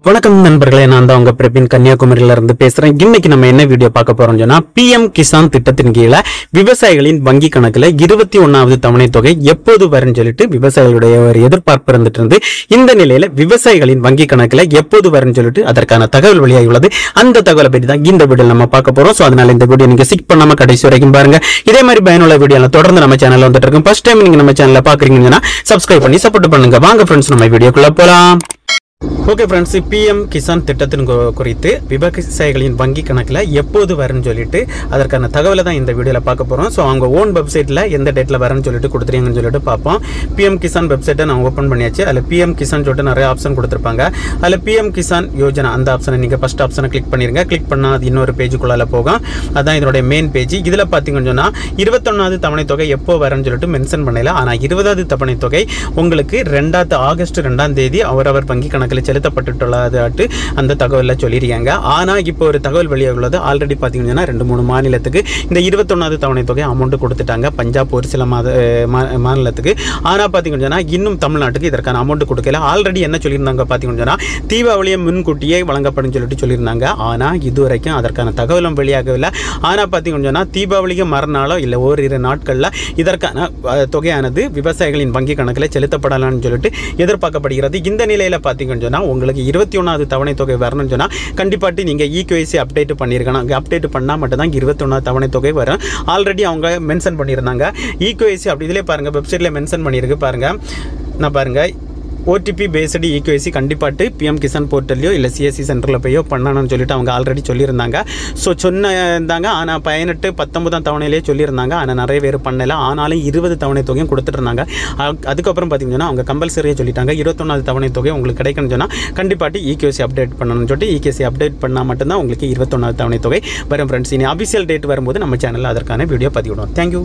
வணக்கம் நண்பர்களே, நான் தான் உங்க பிரபின் கன்னியாகுமரியில இருந்து பேசுறேன். இன்னைக்கு நம்ம என்ன வீடியோ பார்க்க போறோம் சொன்னா, பிஎம் கிசான் திட்டத்தின் கீழே விவசாயிகளின் வங்கி கணக்குல 21வது தவணை தொகை எப்போது வரும்னு சொல்லிட்டு விவசாயிகளுடைய ஒரு எதிர்பார்ப்பு இருந்துட்டு இருந்து, இந்த நிலையில விவசாயிகளின் வங்கி கணக்குல எப்போது வரும்னு சொல்லிட்டு அதற்கான தகவல் வெளியாகி உள்ளது. அந்த தகவலை பற்றி தான் இந்த வீடியோ நம்ம பார்க்க போறோம். சோ அதனால இந்த வீடியோ நீங்க ஸ்கிப் பண்ணாம கடைசி வரைக்கும் பாருங்க. இதே மாதிரி பயனுள்ள வீடியோ தொடர்ந்து நம்ம சேனல்ல வந்துட்டு இருக்கும். ஃபர்ஸ்ட் டைம் நீங்க நம்ம சேனலை பாக்குறீங்கன்னா சப்ஸ்கிரைப் பண்ணி சப்போர்ட் பண்ணுங்க. வாங்க ஃப்ரெண்ட்ஸ், நம்ம வீடியோக்குள்ள போலாம். ஓகே ஃப்ரெண்ட்ஸ், பிஎம் கிசான் திட்டத்தின் குறித்து விவசாயிகளின் வங்கி கணக்கில் எப்போது வரும்னு சொல்லிட்டு அதற்கான தகவலை தான் இந்த வீடியோவில் பார்க்க போகிறோம். ஸோ அவங்க ஓன் வெப்சைட்டில் எந்த டேட்டில் வரும்னு சொல்லிட்டு கொடுத்துருங்கன்னு சொல்லிட்டு பார்ப்போம். பிஎம் கிசான் வெப்சைட்டை நான் ஓப்பன் பண்ணியாச்சு. அதில் பிஎம் கிசான் சொல்லிட்டு நிறைய ஆப்ஷன் கொடுத்துருப்பாங்க. அதில் பிஎம் கிசான் யோஜனா அந்த ஆப்ஷனை நீங்கள் ஃபஸ்ட் ஆப்ஷனை கிளிக் பண்ணிருங்க. கிளிக் பண்ணால் அது இன்னொரு பேஜுக்குள்ளால போகும். அதுதான் இதனுடைய மெயின் பேஜ். இதில் பார்த்தீங்கன்னு சொன்னால் 21வது தவணை தொகை எப்போ வரும்னு சொல்லிட்டு மென்ஷன் பண்ணல. ஆனால் 20வது தவணை தொகை உங்களுக்கு ஆகஸ்ட் 2ஆம் தேதி அவரவர் வங்கி கணக்கில் செலுத்தப்பட்டுள்ளதாட்டு அந்த தகவலில் சொல்லியிருக்காங்க. ஆனால் இப்போ ஒரு தகவல் வெளியாக உள்ளது. ஆல்ரெடி பார்த்தீங்கன்னா 2-3 மாநிலத்துக்கு இந்த 21வது தவணை தொகை அமௌண்ட் கொடுத்துட்டாங்க. பஞ்சாப் ஒரு சில மாநிலத்துக்கு. ஆனால் பார்த்தீங்கன்னா இன்னும் தமிழ்நாட்டுக்கு இதற்கான அமௌண்ட் கொடுக்கல. ஆல்ரெடி என்ன சொல்லியிருந்தாங்க பார்த்தீங்கன்னா, தீபாவளியை முன்கூட்டியே வழங்கப்படும் சொல்லிட்டு சொல்லியிருந்தாங்க. ஆனால் இதுவரைக்கும் அதற்கான தகவலும் வெளியாகவில்லை. ஆனால் பார்த்தீங்கன்னா தீபாவளிக்கு மறுநாளோ இல்லை ஓரிரு நாட்களில் இதற்கான தொகையானது விவசாயிகளின் வங்கி கணக்கில் செலுத்தப்படலாம்னு சொல்லிட்டு எதிர்பார்க்கப்படுகிறது. இந்த நிலையில் பார்த்தீங்கன்னா உங்களுக்கு 21வது தவணை தொகை வரணும்னு சொன்னால் கண்டிப்பாக நீங்கள் இகேஒய்சி அப்டேட் பண்ணியிருக்கணும். அங்கே அப்டேட் பண்ணால் மட்டும்தான் 21வது தவணை தொகை வரும். ஆல்ரெடி அவங்க மென்ஷன் பண்ணியிருந்தாங்க. இகேஒய்சி அப்படி இதிலே பாருங்கள், வெப்சைட்டில் மென்ஷன் பண்ணியிருக்கு பாருங்கள். நான் பாருங்கள், ஓடிபி பேஸ்டு இகேஒய்சி கண்டிப்பாட்டு பிஎம் கிசான் போர்ட்டல்லையோ இல்லை சிஎஸ்சி சென்டரில் போயோ பண்ணணும்னு சொல்லிட்டு அவங்க ஆல்ரெடி சொல்லியிருந்தாங்க. ஸோ சொன்னாங்க. ஆனால் 18-19ஆம் தவணையிலேயே சொல்லியிருந்தாங்க. ஆனால் நிறைய பேர் பண்ணலை. ஆனாலும் 20 தவணை தொகையும் கொடுத்துட்டு இருந்தாங்க. அதுக்கப்புறம் பார்த்தீங்கன்னா அவங்க கம்பல்சரியாக சொல்லிட்டாங்க 21வது தவணை தொகை உங்களுக்கு கிடைக்கணும்னு சொன்னால் கண்டிப்பாட்டு இகேஒய்சி அப்டேட் பண்ணணும்னு சொல்லிட்டு இகேஒய்சி அப்டேட் பண்ணால் மட்டும்தான் உங்களுக்கு 21வது தவணை தொகை வரும். ஃப்ரெண்ட்ஸ், இனி அபிஷியல் டேட் வரும்போது நம்ம சேனலில் அதற்கான வீடியோ பதிவிடுவோம். தேங்க்யூ.